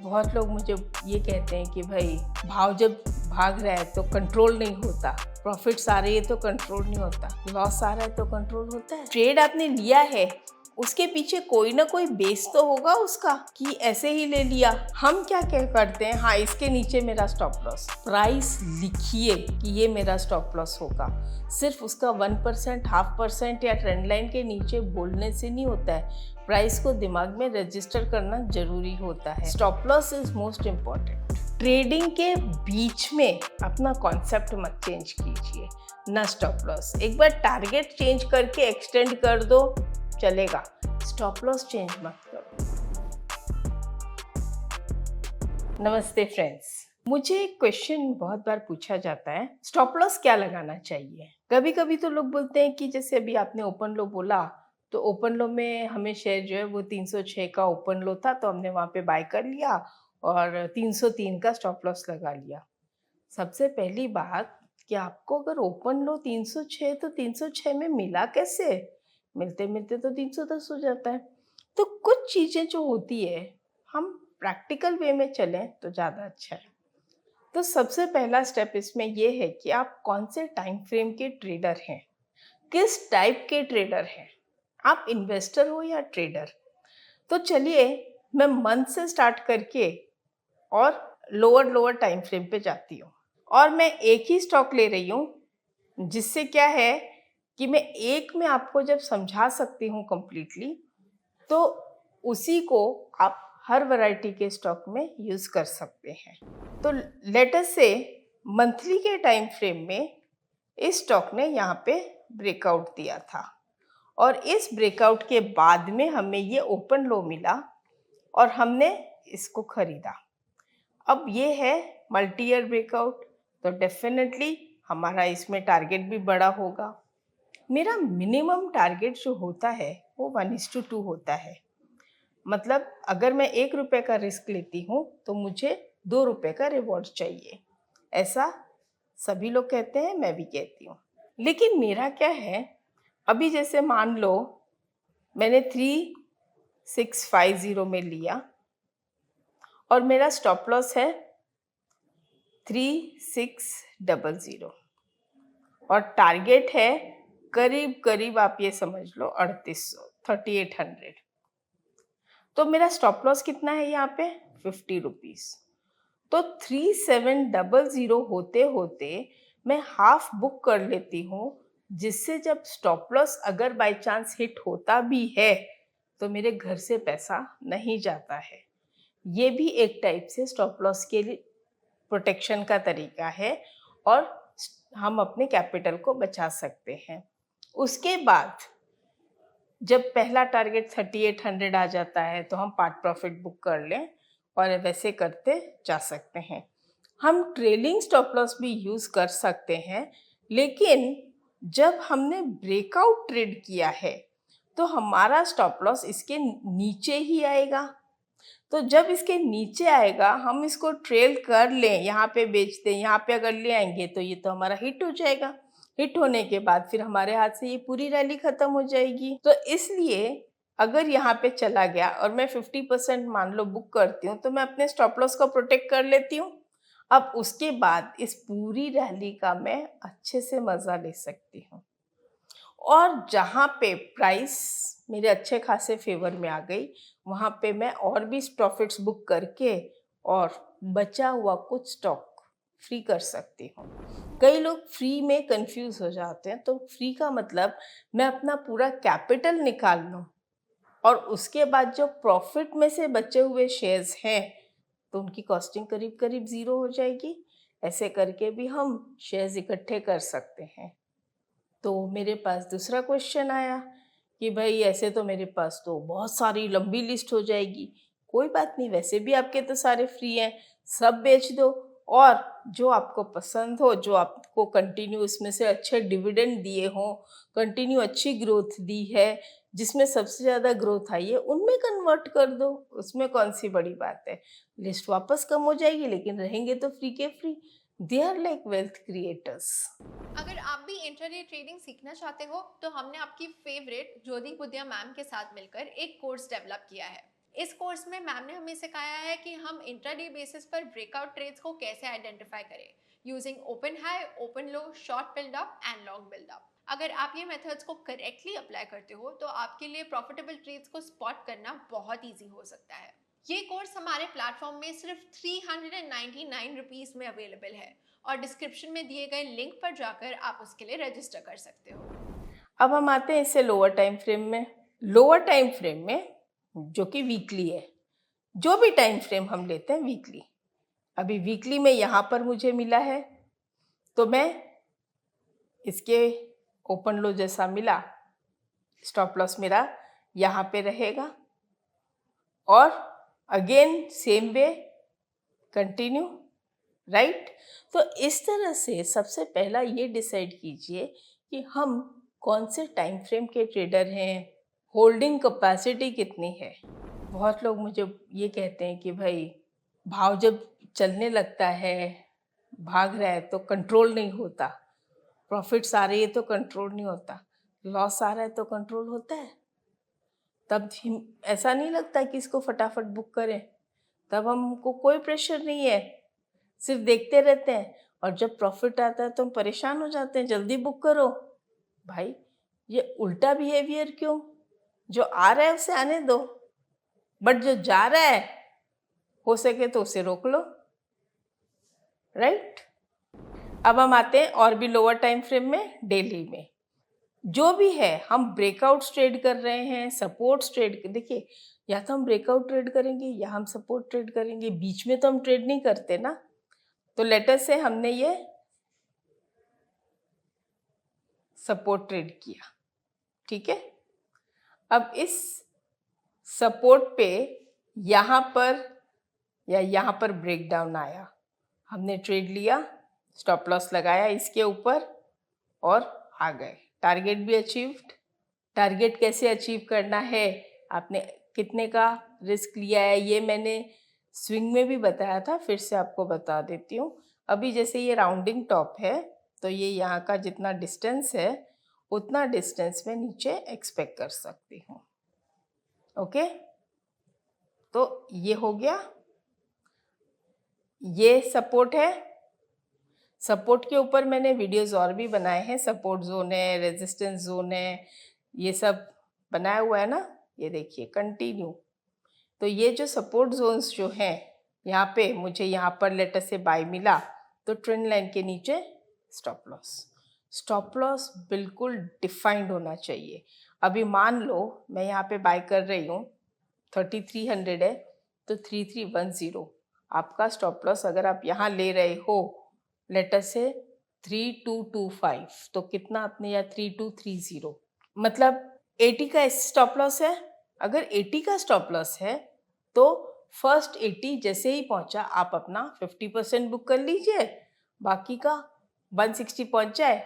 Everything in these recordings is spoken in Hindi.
बहुत लोग मुझे ये कहते हैं कि भाई भाव जब भाग रहा है तो कंट्रोल नहीं होता, प्रॉफिट्स आ रही है तो कंट्रोल नहीं होता, लॉस आ रहा है तो कंट्रोल होता है। ट्रेड आपने लिया है, उसके पीछे कोई ना कोई बेस तो होगा उसका कि ऐसे ही ले लिया। हम क्या क्या करते हैं, हाँ इसके नीचे मेरा स्टॉप लॉस, प्राइस लिखिए कि ये मेरा स्टॉप लॉस होगा। सिर्फ उसका 1%, 0.5% या ट्रेंड लाइन के नीचे बोलने से नहीं होता है, प्राइस को दिमाग में रजिस्टर करना जरूरी होता है। Stop loss is most important. Trading के बीच में अपना कॉन्सेप्ट मत चेंज कीजिए, ना स्टॉप लॉस। एक बार टारगेट चेंज करके एक्सटेंड कर दो चलेगा, स्टॉप लॉस चेंज मत करो। नमस्ते फ्रेंड्स, मुझे एक क्वेश्चन बहुत बार पूछा जाता है, स्टॉप लॉस क्या लगाना चाहिए। कभी कभी तो लोग बोलते हैं कि जैसे अभी आपने ओपन लो बोला, तो ओपन लो में हमें शेयर जो है वो 306 का ओपन लो था, तो हमने वहां पे बाय कर लिया और 303 का स्टॉप लॉस लगा लिया। सबसे पहली बात कि आपको अगर ओपन लो 306, तो 306 में मिला कैसे, मिलते मिलते तो 310 हो जाता है। तो कुछ चीजें जो होती है, हम प्रैक्टिकल वे में चलें तो ज़्यादा अच्छा है। तो सबसे पहला स्टेप इसमें यह है कि आप कौन से टाइम फ्रेम के ट्रेडर हैं, किस टाइप के ट्रेडर हैं, आप इन्वेस्टर हो या ट्रेडर। तो चलिए मैं मंथ से स्टार्ट करके और लोअर लोअर टाइम फ्रेम पे जाती हूँ, और मैं एक ही स्टॉक ले रही हूँ, जिससे क्या है कि मैं एक में आपको जब समझा सकती हूँ कंप्लीटली, तो उसी को आप हर वैरायटी के स्टॉक में यूज कर सकते हैं। तो लेट अस से मंथली के टाइम फ्रेम में इस स्टॉक ने यहाँ पे ब्रेकआउट दिया था, और इस ब्रेकआउट के बाद में हमें ये ओपन लो मिला और हमने इसको खरीदा। अब ये है मल्टी ईयर ब्रेकआउट, तो डेफिनेटली हमारा इसमें टारगेट भी बड़ा होगा। मेरा मिनिमम टारगेट जो होता है वो 1:2 होता है। मतलब अगर मैं 1 रुपए का रिस्क लेती हूँ तो मुझे 2 रुपए का रिवॉर्ड चाहिए, ऐसा सभी लोग कहते हैं, मैं भी कहती हूँ। लेकिन मेरा क्या है, अभी जैसे मान लो मैंने 3650 में लिया और मेरा स्टॉप लॉस है 3600 और टारगेट है करीब करीब आप ये समझ लो 3800, 3800। तो मेरा स्टॉप लॉस कितना है यहाँ पे, 50 रुपीज। तो 3700 होते होते मैं हाफ बुक कर लेती हूँ, जिससे जब स्टॉप लॉस अगर बाय चांस हिट होता भी है तो मेरे घर से पैसा नहीं जाता है। ये भी एक टाइप से स्टॉप लॉस के लिए प्रोटेक्शन का तरीका है, और हम अपने कैपिटल को बचा सकते हैं। उसके बाद जब पहला टारगेट 3800 आ जाता है तो हम पार्ट प्रॉफिट बुक कर लें और वैसे करते जा सकते हैं। हम ट्रेलिंग स्टॉप लॉस भी यूज कर सकते हैं, लेकिन जब हमने ब्रेकआउट ट्रेड किया है तो हमारा स्टॉप लॉस इसके नीचे ही आएगा। तो जब इसके नीचे आएगा हम इसको ट्रेल कर लें, यहाँ पे बेच दें, यहाँ पे अगर ले आएंगे तो ये तो हमारा हिट हो जाएगा। हिट होने के बाद फिर हमारे हाथ से ये पूरी रैली खत्म हो जाएगी। तो इसलिए अगर यहाँ पे चला गया और मैं 50% मान लो बुक करती हूँ, तो मैं अपने स्टॉप लॉस को प्रोटेक्ट कर लेती हूँ। अब उसके बाद इस पूरी रैली का मैं अच्छे से मजा ले सकती हूँ, और जहाँ पे प्राइस मेरे अच्छे खासे फेवर में आ गई, वहाँ पे मैं और भी प्रॉफिट्स बुक करके और बचा हुआ कुछ स्टॉक फ्री कर सकती हूँ। कई लोग फ्री में कंफ्यूज हो जाते हैं, तो फ्री का मतलब मैं अपना पूरा कैपिटल निकाल लूँ और उसके बाद जो प्रॉफिट में से बचे हुए शेयर्स हैं तो उनकी कॉस्टिंग करीब करीब 0 हो जाएगी। ऐसे करके भी हम शेयर्स इकट्ठे कर सकते हैं। तो मेरे पास दूसरा क्वेश्चन आया कि भाई ऐसे तो मेरे पास तो बहुत सारी लंबी लिस्ट हो जाएगी। कोई बात नहीं, वैसे भी आपके तो सारे फ्री हैं, सब बेच दो, और जो आपको पसंद हो, जो आपको कंटिन्यू इसमें से अच्छे डिविडेंड दिए हों, कंटिन्यू अच्छी ग्रोथ दी है, जिसमें सबसे ज़्यादा ग्रोथ आई है, उनमें कन्वर्ट कर दो। उसमें कौन सी बड़ी बात है, लिस्ट वापस कम हो जाएगी लेकिन रहेंगे तो फ्री के free. They are like wealth creators. अगर आप भी इंट्राडे ट्रेडिंग सीखना चाहते हो तो हमने आपकी फेवरेट ज्योति पुदिया मैम के साथ मिलकर एक कोर्स डेवलप किया है। इस कोर्स में मैम ने हमें सिखाया है कि हम इंट्राडे बेसिस पर ब्रेकआउट ट्रेड्स को कैसे आइडेंटिफाई करें using open high, open low, short buildup and long buildup. अगर आप ये मेथड्स को करेक्टली अप्लाई करते हो तो आपके लिए प्रॉफिटेबल ट्रेड्स को स्पॉट करना बहुत ईजी हो सकता है। ये कोर्स हमारे प्लेटफॉर्म में सिर्फ 399 रुपीज में अवेलेबल है और डिस्क्रिप्शन में दिए गए लिंक पर जाकर आप उसके लिए रजिस्टर कर सकते हो। अब हम आते हैं इससे लोअर टाइम फ्रेम में। लोअर टाइम फ्रेम में जो कि वीकली है, जो भी टाइम फ्रेम हम लेते हैं वीकली, अभी वीकली में यहाँ पर मुझे मिला है तो मैं इसके ओपन लो जैसा मिला, स्टॉप लॉस मेरा यहाँ पे रहेगा और again same way continue, right. तो इस तरह से सबसे पहला ये डिसाइड कीजिए कि हम कौन से टाइम फ्रेम के ट्रेडर हैं, होल्डिंग कैपेसिटी कितनी है। बहुत लोग मुझे ये कहते हैं कि भाई भाव जब चलने लगता है, भाग रहा है तो कंट्रोल नहीं होता, प्रॉफिट्स आ रही है तो कंट्रोल नहीं होता, लॉस आ रहा है तो कंट्रोल होता है। तब ऐसा नहीं लगता कि इसको फटाफट बुक करें, तब हमको कोई प्रेशर नहीं है, सिर्फ देखते रहते हैं। और जब प्रॉफिट आता है तो हम परेशान हो जाते हैं, जल्दी बुक करो। भाई ये उल्टा बिहेवियर क्यों? जो आ रहा है उसे आने दो, बट जो जा रहा है हो सके तो उसे रोक लो, राइट। अब हम आते हैं और भी लोअर टाइम फ्रेम में, डेली में। जो भी है, हम ब्रेकआउट ट्रेड कर रहे हैं, सपोर्ट ट्रेड, देखिए या तो हम ब्रेकआउट ट्रेड करेंगे या हम सपोर्ट ट्रेड करेंगे, बीच में तो हम ट्रेड नहीं करते ना। तो लेटर से हमने ये सपोर्ट ट्रेड किया, ठीक है। अब इस सपोर्ट पे यहाँ पर या यहाँ पर ब्रेकडाउन आया, हमने ट्रेड लिया, स्टॉप लॉस लगाया इसके ऊपर और आ गए, टारगेट भी अचीव्ड। टारगेट कैसे अचीव करना है, आपने कितने का रिस्क लिया है, ये मैंने स्विंग में भी बताया था, फिर से आपको बता देती हूँ। अभी जैसे ये राउंडिंग टॉप है तो ये यहाँ का जितना डिस्टेंस है उतना डिस्टेंस में नीचे एक्सपेक्ट कर सकती हूँ, ओके। तो ये हो गया, ये सपोर्ट है। सपोर्ट के ऊपर मैंने वीडियोस और भी बनाए हैं, सपोर्ट जोन है, रेजिस्टेंस जोन है, ये सब बनाया हुआ है ना, ये देखिए कंटिन्यू। तो ये जो सपोर्ट जोन्स जो हैं, यहाँ पे मुझे यहाँ पर लेटर से बाय मिला तो ट्रेंड लाइन के नीचे स्टॉप लॉस। स्टॉप लॉस बिल्कुल डिफाइंड होना चाहिए। अभी मान लो मैं यहाँ पे बाय कर रही हूँ, 3300 है तो 3310 आपका स्टॉप लॉस। अगर आप यहाँ ले रहे हो लेटर से 3225 तो कितना आपने, या 3230, मतलब 80 का स्टॉप लॉस है। अगर 80 का स्टॉप लॉस है तो फर्स्ट 80 जैसे ही पहुंचा आप अपना 50% बुक कर लीजिए, बाकी का 160 पहुंच जाए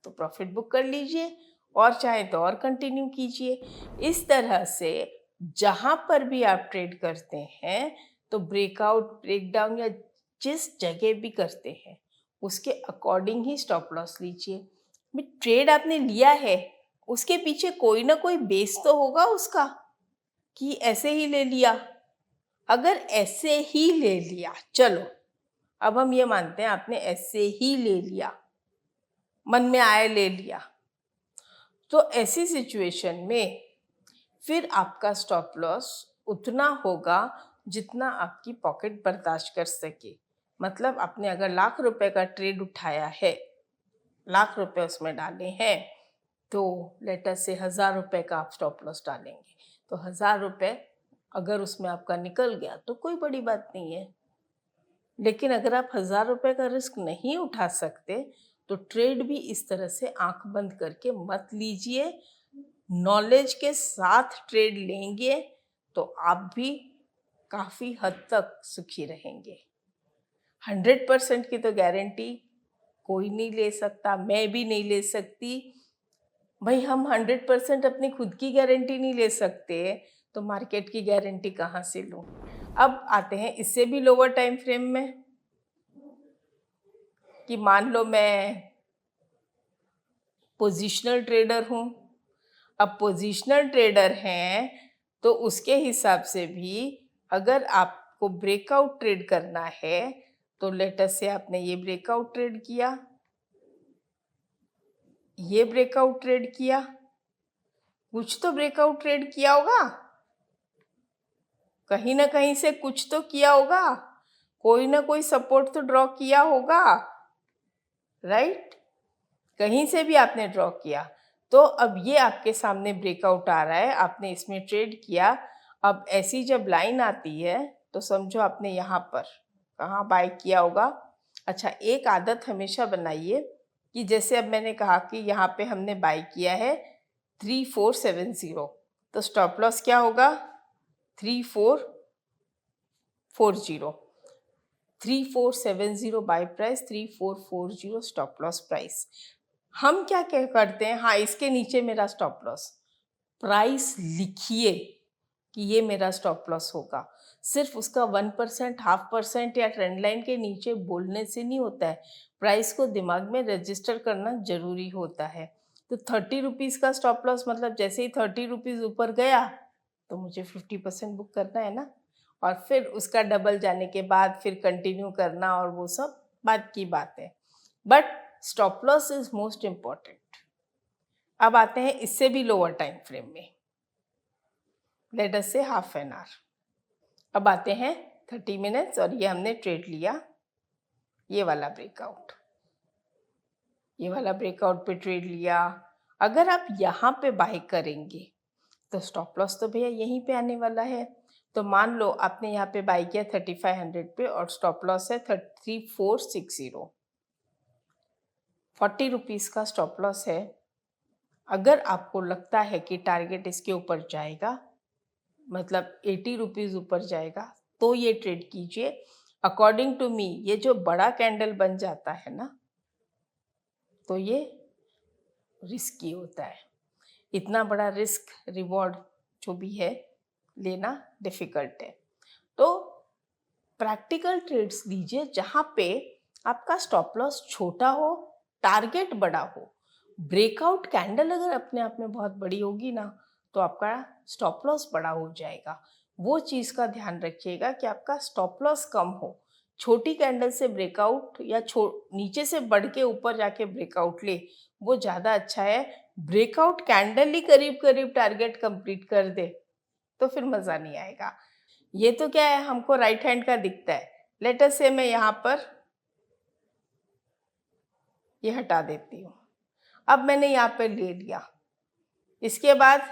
तो प्रॉफिट बुक कर लीजिए, और चाहे तो और कंटिन्यू कीजिए। इस तरह से जहां पर भी आप ट्रेड करते हैं तो ब्रेकआउट, ब्रेकडाउन या जिस जगह भी करते हैं उसके अकॉर्डिंग ही स्टॉप लॉस लीजिए। ट्रेड आपने लिया है उसके पीछे कोई ना कोई बेस तो होगा उसका, कि ऐसे ही ले लिया। अगर ऐसे ही ले लिया, चलो अब हम ये मानते हैं आपने ऐसे ही ले लिया, मन में आए ले लिया, तो ऐसी सिचुएशन में फिर आपका स्टॉप लॉस उतना होगा जितना आपकी पॉकेट बर्दाश्त कर सके। मतलब आपने अगर लाख रुपए का ट्रेड उठाया है, लाख रुपए उसमें डाले हैं, तो लेटर से 1000 रुपए का आप स्टॉप लॉस डालेंगे, तो 1000 रुपए अगर उसमें आपका निकल गया तो कोई बड़ी बात नहीं है। लेकिन अगर आप 1000 रुपए का रिस्क नहीं उठा सकते तो ट्रेड भी इस तरह से आंख बंद करके मत लीजिए। नॉलेज के साथ ट्रेड लेंगे तो आप भी काफ़ी हद तक सुखी रहेंगे। 100% की तो गारंटी कोई नहीं ले सकता, मैं भी नहीं ले सकती। भाई हम 100% अपनी खुद की गारंटी नहीं ले सकते तो मार्केट की गारंटी कहाँ से लूँ। अब आते हैं इससे भी लोअर टाइम फ्रेम में, कि मान लो मैं पोजीशनल ट्रेडर हूँ। अब पोजीशनल ट्रेडर हैं तो उसके हिसाब से भी अगर आपको ब्रेकआउट ट्रेड करना है तो लेट अस से आपने ये ब्रेकआउट ट्रेड किया, ये ब्रेकआउट ट्रेड किया, कुछ तो ब्रेकआउट ट्रेड किया होगा, कहीं ना कहीं से कुछ तो किया होगा, कोई ना कोई सपोर्ट तो ड्रॉ किया होगा, राइट? कहीं से भी आपने ड्रॉ किया। तो अब ये आपके सामने ब्रेकआउट आ रहा है, आपने इसमें ट्रेड किया। अब ऐसी जब लाइन आती है तो समझो आपने यहाँ पर कहाँ बाय किया होगा। अच्छा, एक आदत हमेशा बनाइए कि जैसे अब मैंने कहा कि यहाँ पे हमने बाय किया है 3470, तो स्टॉप लॉस क्या होगा? 3440, 3470 buy price, 3440 stop loss price. हम क्या क्या करते हैं, हाँ इसके नीचे मेरा स्टॉप लॉस, प्राइस लिखिए कि ये मेरा स्टॉप लॉस होगा। सिर्फ उसका 1%, 0.5% या ट्रेंड लाइन के नीचे बोलने से नहीं होता है, प्राइस को दिमाग में रजिस्टर करना जरूरी होता है। तो 30 रुपीज़ का स्टॉप लॉस मतलब जैसे ही 30 रुपीज़ ऊपर गया तो मुझे 50% बुक करना है ना, और फिर उसका डबल जाने के बाद फिर कंटिन्यू करना, और वो सब बात की बात है। But stop loss is most important. अब आते हैं इससे भी लोअर टाइम फ्रेम में, लेट अस से हाफ एन आवर। अब आते हैं 30 मिनट्स, और ये हमने ट्रेड लिया, ये वाला ब्रेकआउट, ये वाला ब्रेकआउट पे ट्रेड लिया। अगर आप यहाँ पे बाय करेंगे तो स्टॉप लॉस तो भैया यहीं पे आने वाला है। तो मान लो आपने यहाँ पे बाय किया 3500 पे और स्टॉप लॉस है 3460, 40 रुपीज़ का स्टॉप लॉस है। अगर आपको लगता है कि टारगेट इसके ऊपर जाएगा, मतलब 80 रुपीज़ ऊपर जाएगा, तो ये ट्रेड कीजिए। अकॉर्डिंग टू मी ये जो बड़ा कैंडल बन जाता है ना, तो ये रिस्की होता है। इतना बड़ा रिस्क रिवॉर्ड जो भी है लेना डिफ़िकल्ट है। तो प्रैक्टिकल ट्रेड्स लीजिए जहाँ पे आपका स्टॉप लॉस छोटा हो, टारगेट बड़ा हो। ब्रेकआउट कैंडल अगर अपने आप में बहुत बड़ी होगी ना, तो आपका स्टॉप लॉस बड़ा हो जाएगा। वो चीज़ का ध्यान रखिएगा कि आपका स्टॉप लॉस कम हो। छोटी कैंडल से ब्रेकआउट या नीचे से बढ़ के ऊपर जाके ब्रेकआउट ले, वो ज़्यादा अच्छा है। ब्रेकआउट कैंडल ही करीब करीब टारगेट कंप्लीट कर दे तो फिर मज़ा नहीं आएगा। ये तो क्या है, हमको राइट हैंड का दिखता है। लेट अस से मैं यहाँ पर ये हटा देती हूँ। अब मैंने यहाँ पर ले लिया, इसके बाद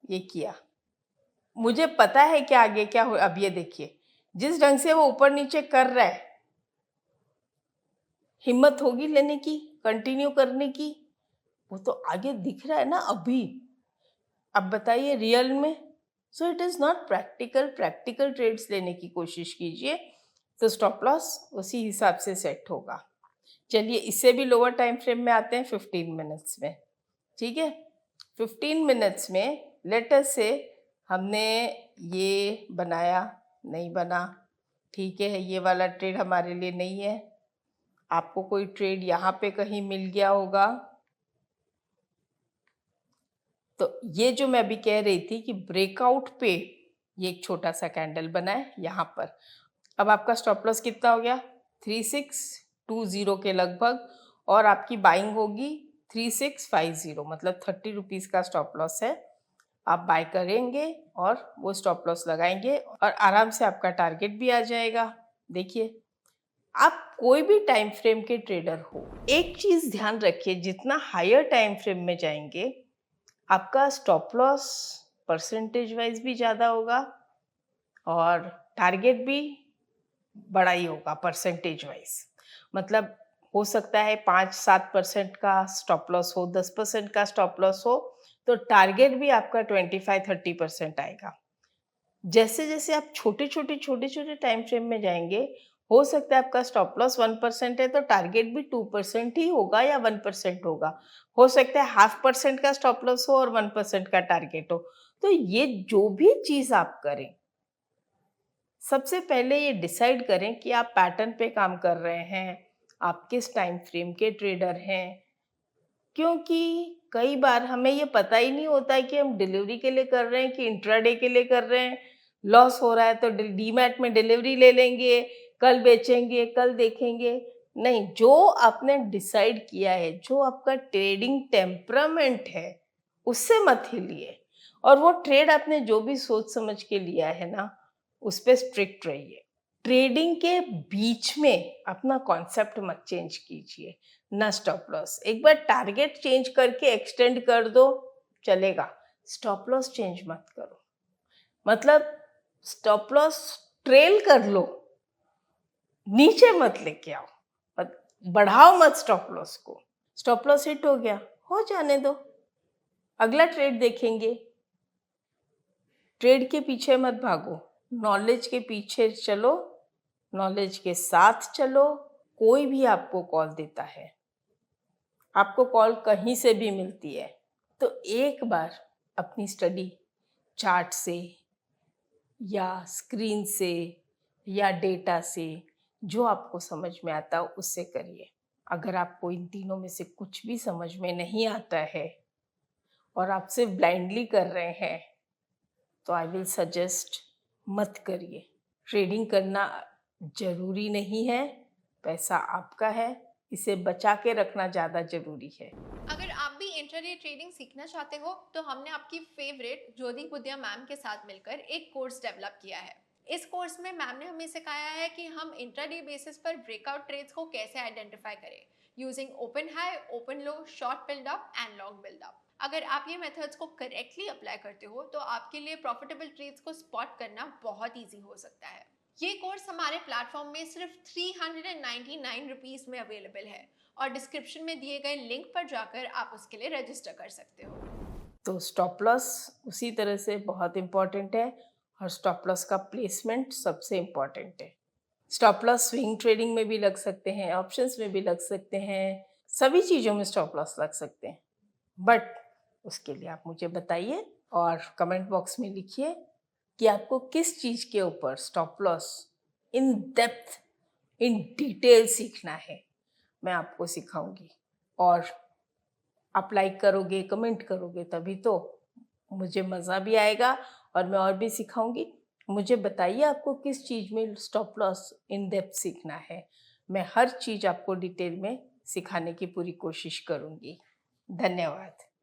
ये किया, मुझे पता है कि आगे क्या हो। अब ये देखिए जिस ढंग से वो ऊपर नीचे कर रहा है, हिम्मत होगी लेने की, कंटिन्यू करने की? वो तो आगे दिख रहा है ना अभी। अब बताइए रियल में। So it is not practical. Practical trades लेने की कोशिश कीजिए तो स्टॉप लॉस उसी हिसाब से सेट होगा। चलिए इससे भी लोअर टाइम फ्रेम में आते हैं 15 मिनट्स में। ठीक है, 15 मिनट्स में लेट अस से हमने ये बनाया, नहीं बना, ठीक है, ये वाला ट्रेड हमारे लिए नहीं है। आपको कोई ट्रेड यहाँ पे कहीं मिल गया होगा। तो ये जो मैं अभी कह रही थी कि ब्रेकआउट पे ये एक छोटा सा कैंडल बना है यहाँ पर। अब आपका स्टॉप लॉस कितना हो गया? 3620 के लगभग, और आपकी बाइंग होगी 3650, मतलब 30 रुपीज़ का स्टॉप लॉस है। आप बाय करेंगे और वो स्टॉप लॉस लगाएंगे और आराम से आपका टारगेट भी आ जाएगा। देखिए, आप कोई भी टाइम फ्रेम के ट्रेडर हो, एक चीज़ ध्यान रखिए, जितना हायर टाइम फ्रेम में जाएंगे आपका स्टॉप लॉस परसेंटेज वाइज भी ज़्यादा होगा और टारगेट भी बड़ा ही होगा परसेंटेज वाइज। मतलब हो सकता है 5-7% का स्टॉप लॉस हो, 10% का स्टॉप लॉस हो, तो टारगेट भी आपका 25-30% आएगा। जैसे जैसे आप छोटे छोटे टाइम फ्रेम में जाएंगे, हो सकता है आपका स्टॉप लॉस 1% है तो टारगेट भी 2% ही होगा या 1% होगा। हो सकता है 0.5% का स्टॉप लॉस हो और 1% का टारगेट हो। तो ये जो भी चीज आप करें, सबसे पहले ये डिसाइड करें कि आप पैटर्न पे काम कर रहे हैं, आप किस टाइम फ्रेम के ट्रेडर हैं। क्योंकि कई बार हमें ये पता ही नहीं होता है कि हम डिलीवरी के लिए कर रहे हैं कि इंट्राडे के लिए कर रहे हैं। लॉस हो रहा है तो डीमैट में डिलीवरी ले लेंगे, कल बेचेंगे, कल देखेंगे। नहीं, जो आपने डिसाइड किया है, जो आपका ट्रेडिंग टेम्परामेंट है, उससे मत हिलिए। और वो ट्रेड आपने जो भी सोच समझ के लिया है ना, उस पे स्ट्रिक्ट रहिए। ट्रेडिंग के बीच में अपना कॉन्सेप्ट मत चेंज कीजिए, ना स्टॉप लॉस। एक बार टारगेट चेंज करके एक्सटेंड कर दो, चलेगा। स्टॉप लॉस चेंज मत करो। मतलब स्टॉप लॉस ट्रेल कर लो, नीचे मत लेके आओ, बढ़ाओ मत स्टॉप लॉस को। स्टॉप लॉस हिट हो गया, हो जाने दो, अगला ट्रेड देखेंगे। ट्रेड के पीछे मत भागो, नॉलेज के पीछे चलो, नॉलेज के साथ चलो। कोई भी आपको कॉल देता है, आपको कॉल कहीं से भी मिलती है, तो एक बार अपनी स्टडी चार्ट से या स्क्रीन से या डेटा से, जो आपको समझ में आता है उससे करिए। अगर आपको इन तीनों में से कुछ भी समझ में नहीं आता है और आप सिर्फ ब्लाइंडली कर रहे हैं, तो आई विल सजेस्ट मत करिए। ट्रेडिंग करना जरूरी नहीं है, पैसा आपका है, इसे बचा के रखना ज़्यादा जरूरी है। अगर आप भी इंट्राडे ट्रेडिंग सीखना चाहते हो तो हमने आपकी फेवरेट ज्योति बुद्धिया मैम के साथ मिलकर एक कोर्स डेवलप किया है। इस कोर्स में मैम ने हमें सिखाया है कि हम इंट्राडे बेसिस पर ब्रेकआउट ट्रेड्स को कैसे आइडेंटिफाई करें using open high, open low, short buildup and long buildup. अगर आप ये मेथड्स को करेक्टली अप्लाई करते हो तो आपके लिए प्रॉफिटेबल ट्रेड्स को स्पॉट करना बहुत ईजी हो सकता है। ये कोर्स हमारे प्लेटफॉर्म में सिर्फ 399 रुपीज में अवेलेबल है और डिस्क्रिप्शन में दिए गए लिंक पर जाकर आप उसके लिए रजिस्टर कर सकते हो। तो स्टॉप लॉस उसी तरह से बहुत इम्पॉर्टेंट है, और स्टॉप लॉस का प्लेसमेंट सबसे इम्पॉर्टेंट है। स्टॉप लॉस स्विंग ट्रेडिंग में भी लग सकते हैं, ऑप्शंस में भी लग सकते हैं, सभी चीज़ों में स्टॉप लॉस लग सकते हैं। बट उसके लिए आप मुझे बताइए और कमेंट बॉक्स में लिखिए कि आपको किस चीज़ के ऊपर stop loss in depth, in detail सीखना है। मैं आपको सिखाऊंगी, और आप लाइक करोगे, कमेंट करोगे, तभी तो मुझे मज़ा भी आएगा और मैं और भी सिखाऊंगी। मुझे बताइए आपको किस चीज़ में स्टॉप लॉस इन डेप्थ सीखना है। मैं हर चीज़ आपको डिटेल में सिखाने की पूरी कोशिश करूंगी। धन्यवाद।